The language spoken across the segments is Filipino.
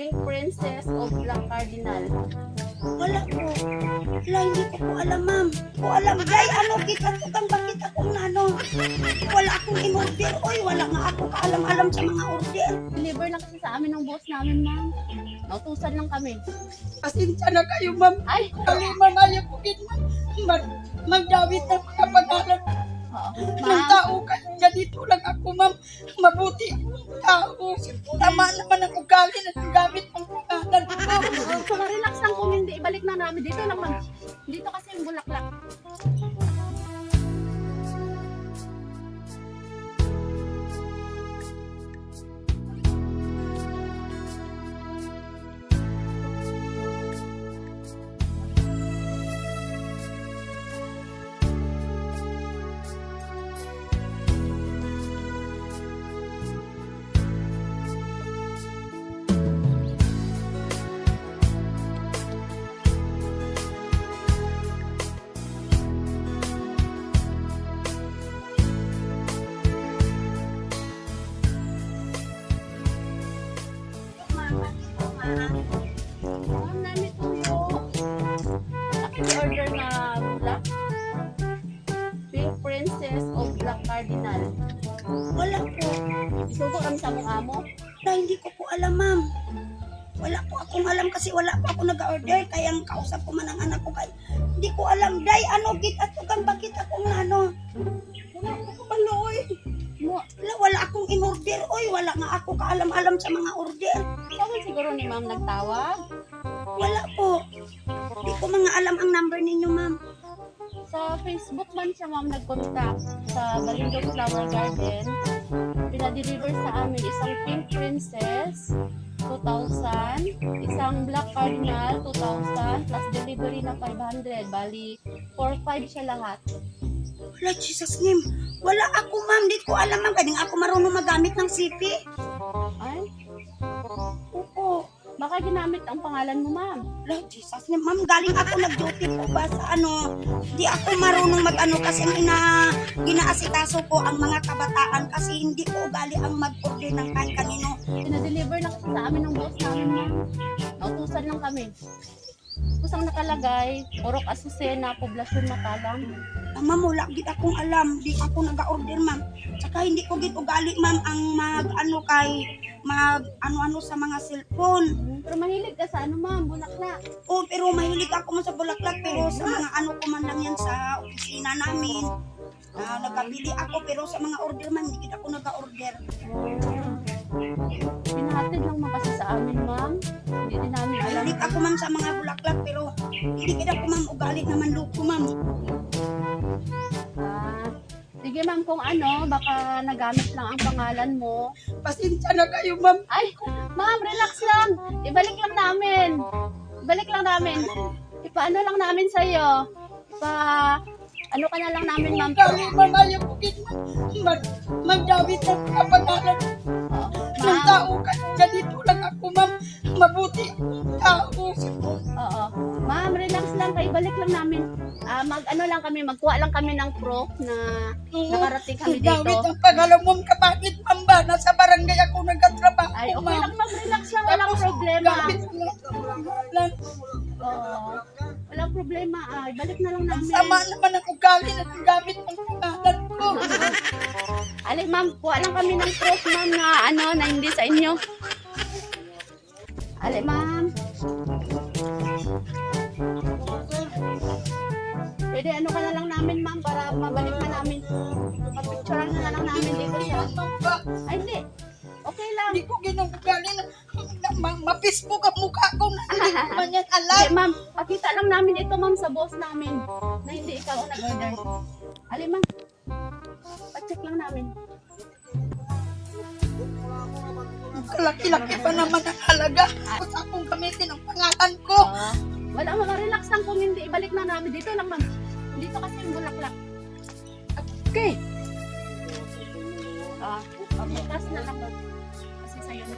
Pink Princess of Black Cardinal. Wala po. Wala, hindi ko po alam, ma'am. Hindi ko alam. Day, ano, kita ko kang bakit akong ano. Wala akong in-order. Oy, wala nga ako kaalam-alam sa mga order. Deliver lang kasi sa amin ng boss namin, ma'am. Nautusan lang kami. Pasensya na kayo, ma'am. Ay! Kami, ma'am, ayaw po magdawit ng mga pangalan Oo. ng Ma'am, tao. Kaya ganito lang ako, ma'am. Mabuti akong tao. Tama naman ang ugali na gamit ng pangalan ko. so relax lang kung hindi. Ibalik na namin. Dito lang, ma'am. Dito kasi yung bulaklak. Ma'am, namin tuyo. Aking order na black. Pink Princess of Black Cardinal. Wala po. Isugo kami sa mukha mo. Na hindi ko po alam, ma'am. Wala po akong alam kasi wala po ako nag-order. Kaya ang kausap ko man ang anak ko. Kaya hindi ko alam. Day, ano, at kang bakit akong ano. Wala ko kapaloy. Wala akong in-order. Oy, wala nga ako kaalam-alam sa mga order. Bakit siguro ni ma'am nagtawag? Wala po. Hindi ko mga alam ang number ninyo, ma'am. Sa Facebook man siya ma'am nag-contact sa Balindog Flower Garden. Pinadeliver sa amin isang Pink Princess 2,000, isang Black Cardinal 2,000 plus delivery na 500. Bali 4,500 siya lahat. Wala, Jesus name. Wala ako, ma'am. Hindi ko alam, ma'am. Kaning ako marunong magamit ng CP. Ay, Oo. baka ginamit ang pangalan mo ma'am. Wala, Jesus name. Ma'am, galing ako nag-duty po ba sa ano. Di ako marunong mag-ano kasi ang ginaasikaso ko ang mga kabataan kasi hindi ko ugali ang mag-order ng kahit kanino. Pinadeliver lang kasi sa amin ng boss namin ma'am. Nautusan lang kami. Kusang nakalagay, Orok Azucena, Poblasyon Matalang. Ma'am, wala gid akong alam. Di ako nag-order, ma'am. Tsaka hindi ko gid ugali, ma'am, ang mag-ano kay mag-ano-ano sa mga cellphone. Pero mahilig ka sa ano ma'am, bulaklak. Oh, pero mahilig ako man sa bulaklak pero sa mga ano ko man lang yan sa opisina namin. Nagkabili ako pero sa mga order man hindi kita ako nag-order. Pinahatid lang man kasi sa amin ma'am. Hindi din namin alam. Mahilig ako man sa mga bulaklak pero hindi kita ko ma'am ugali naman loko, ma'am. Sige ma'am, kung ano, baka nagamit lang ang pangalan mo. Pasensya na kayo, ma'am. Ay, ma'am, relax lang. Ibalik lang namin. Ibalik lang namin. Ipaano lang namin sa'yo. Ano ka na lang namin ma'am. Kami, ma'am, ayaw ko gid magdawit ng mga pangalan ng Ma'am, tao. Kaya ganito lang ako, ma'am. Mabuti akong tao. oo. Ma'am, relax lang. Ibalik lang namin. Ano lang kami, magkuha lang kami ng proof na nakarating kami Dawit dito. ang pangalan mo, kapatid, ma'am ba? Nasa barangay ako nagkatrabaho, Ay, okay ma'am. lang ma'am, relax lang. Walang problema. Gamit mo lang. Oo. Walang problema. Ibalik na lang namin. Sama naman ang ugali na gamit ang pangalan ko. Ali, ma'am, kuha lang kami ng proof, ma'am, na hindi sa inyo. Ali, ma'am. Pwede ano ka na lang namin, ma'am, para mabalik na namin. Papicturean na lang namin dito sa... Ay, hindi. Okay lang. Hindi ko ginugali na ma-Facebook ang mukha ko na hindi ko man yan alam. Hindi, ma'am. Pakita lang namin ito, ma'am, sa boss namin. Na hindi ikaw ang nag-order. Ali, ma'am. Pa-check lang namin. Kalaki-laki pa naman ang halaga. Tapos akong gamitin ang pangalan ko. Wala, ma'am. Relax lang kung hindi. Ibalik na namin. Dito lang, ma'am. Dito kasi yung bulaklak. Okay. Bukas na lang, ma'am. Kasi sa'yo na.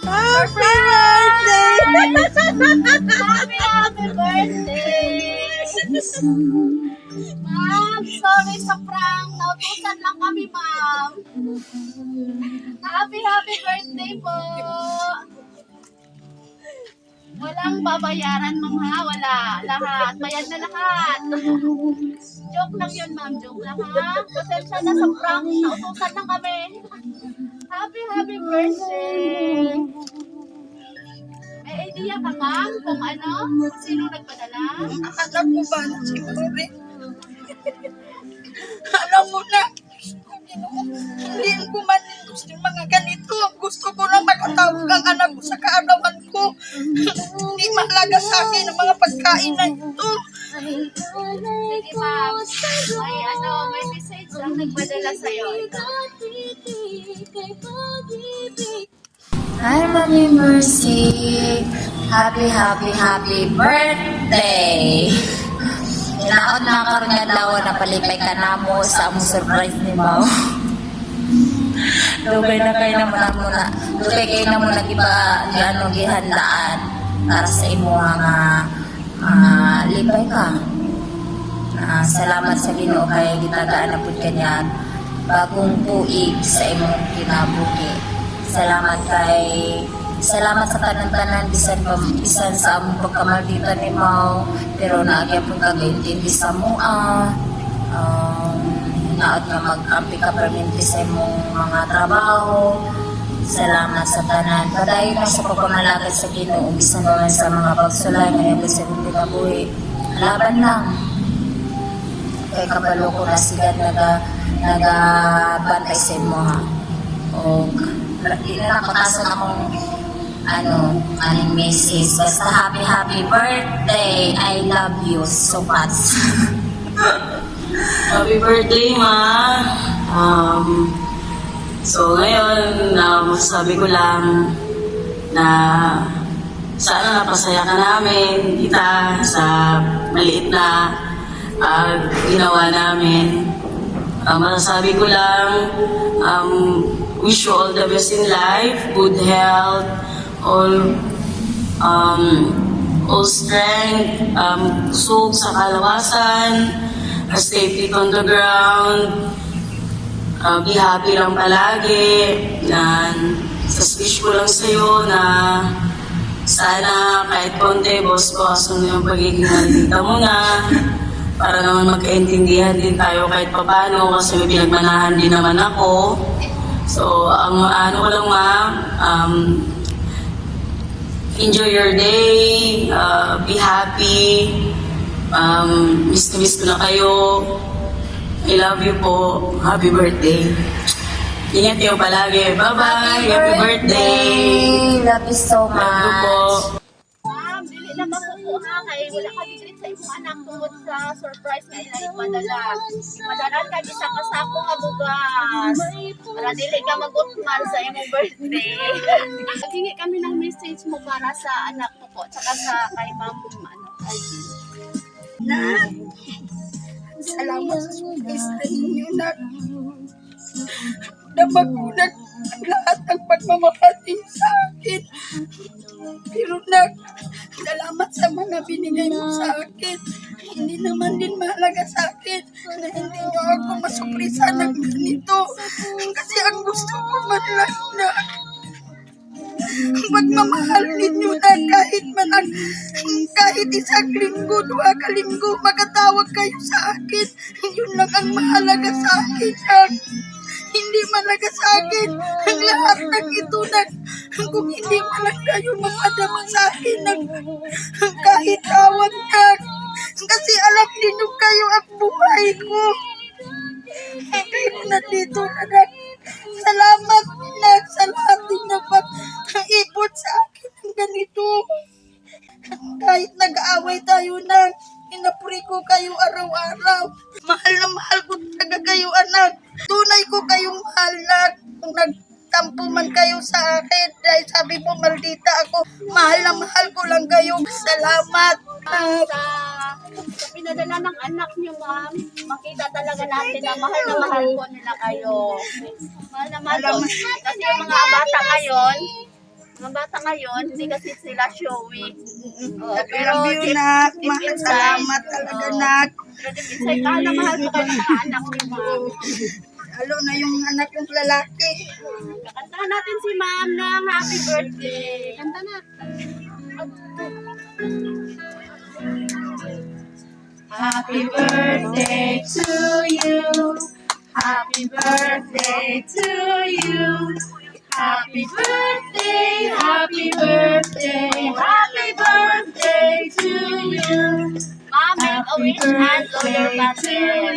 Happy birthday! Happy birthday! Ma'am, sorry sa prank. Nautusan lang kami, ma'am. Happy birthday po. Walang babayaran, ma'am, ha? Wala. Lahat. Bayad na lahat. Joke lang yun, ma'am. Joke lang, ha? Pasensya na sa prank. Nautusan lang kami. Happy birthday. May idea ka, ma'am? Kung ano? Kung sino nagpadala? Anak ko ba na si Mori? Alam mo na, hindi ko man gusto yung mga ganito. Gusto ko lang makatawag ang anak ko sa kaarawan ko. Hindi mahalaga sa akin ang mga pagkain na ito. Sige, ma'am. May message lang nagpadala sa'yo. Ito. Hi, Mami Mercy. Happy birthday. Inaot na karon nga daw na palipay ka na mo sa among surprise ni Bao. Dugay na kayo na muna. Dugay kayo na muna gihandaan para sa imo nga lipay ka. Salamat sa Ginoo kay gitagaan na pud kanya bagong tuig sa imong kinabuhi. Salamat sa tanan-tanan bisan sa among pagkamaldita ni Mao, pero naagya pud kagaintindi sa mua. Naot nga mag-ampi ka permanente sa imong mga trabaho. Salamat sa tanan. Padayon na sa pagpamalakad sa Ginoo bisan naman sa mga pagsulay ngayon sa imong kinabuhi. Laban lang. Kay kabalo ko na sila nagabantay sa imo, ha. O di na nakatasan akong aning message. Basta happy birthday. I love you so much. Happy birthday, Ma! So ngayon, masasabi ko lang na sana napasaya ka namin, kita, sa maliit na ginawa namin. Masasabi ko lang, wish you all the best in life, good health, all strength, kusog sa kalawasan, stay feet on the ground, be happy lang palagi. Sa wish ko lang sa'yo na sana kahit konti, boss yung pagiging nandita mo na, para naman magkaintindihan din tayo kahit papano kasi may pinagmanahan din naman ako. So, ang ko lang, Ma, enjoy your day, be happy, miss ko na kayo, I love you po, happy birthday. Ingat kayo palagi, bye-bye, happy birthday! Love you so Love you po. much. Ma'am, dili na makukuha kay wala ka dili sa imong anak tungod sa surprise nga ila ipadala. Madalan ka bisa ka sa akong abugas. Para dili ka magutman sa imong birthday. Naghingi kami ng message mo para sa anak ko po, tsaka sa kay ma'am Na, salamat sa surprise na inyo na magunan ang lahat ng pagmamahal niyo sa akin. Pero salamat sa mga binigay mo sa akin. Hindi naman din mahalaga sa akin na hindi niyo ako masuprisa ng ganito. Kasi ang gusto ko man lang na pagmamahal ninyo na kahit isang linggo, 2 linggo, makatawag kayo sa akin. Yun lang ang mahalaga sa akin. Hindi mahalaga sa akin ang lahat ng ito kung hindi man lang kayo mapadama sa akin ng kahit tawag na. Kasi alam ninyo kayo ang buhay ko. Pero nandito na. Salamat na sa lahat din na pag-ipot sa akin ng ganito. Kahit nag-aaway tayo na, inapuri ko kayo araw-araw. Mahal na mahal ko talaga kayo, anak. Tunay ko kayong mahal na kung nagtampo man kayo sa akin. Dahil sabi mo, maldita ako. Mahal na mahal ko lang kayo. Salamat. sa pinadala ng anak niyo, ma'am. Makita talaga natin na mahal po nila kayo. Mahal na mahal po. Kasi yung mga bata ngayon, Mga bata ngayon, hindi kasi sila showy. Oo, Pero deep- nak, deep mahal inside, salamat talaga oo. nak. Pero deep inside, mahal na mahal ko kayo ng mga anak ni Ma'am. Lalo na yung anak kong lalaki. Kakantahan natin si Ma'am ng happy birthday. Kanta na. Happy birthday to you. Happy birthday to you. Happy birthday, happy birthday, happy birthday to you. Mom, make a wish and blow your button.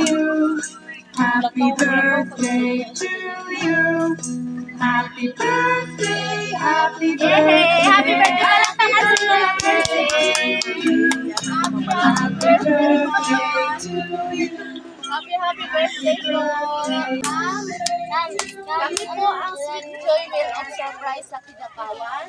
Happy birthday to you. Happy birthday, happy birthday. Happy birthday, palakpakan sa mga birthday. Happy birthday to you. Happy birthday po. Ma'am, kami po ang Sweet Joy Will of Surprise sa Kidapawan.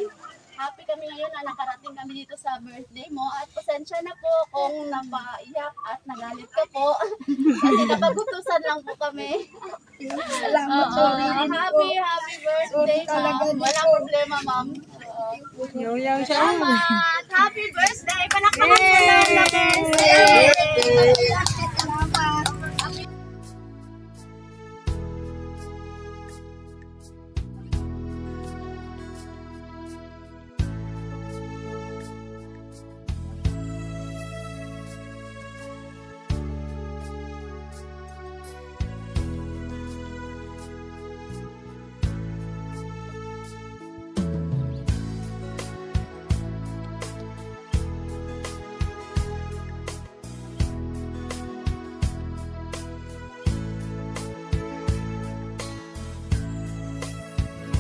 Happy kami ngayon na nakarating kami dito sa birthday mo at pasensya na po kung napaiyak at nagalit ka po. Kasi napagutusan lang po kami. Salamat, Oo, sorry din po. happy birthday, talaga ma'am. din Wala po. problema, ma'am. Yoyaw Salamat! Happy birthday! Palakpakan sa mga birthday!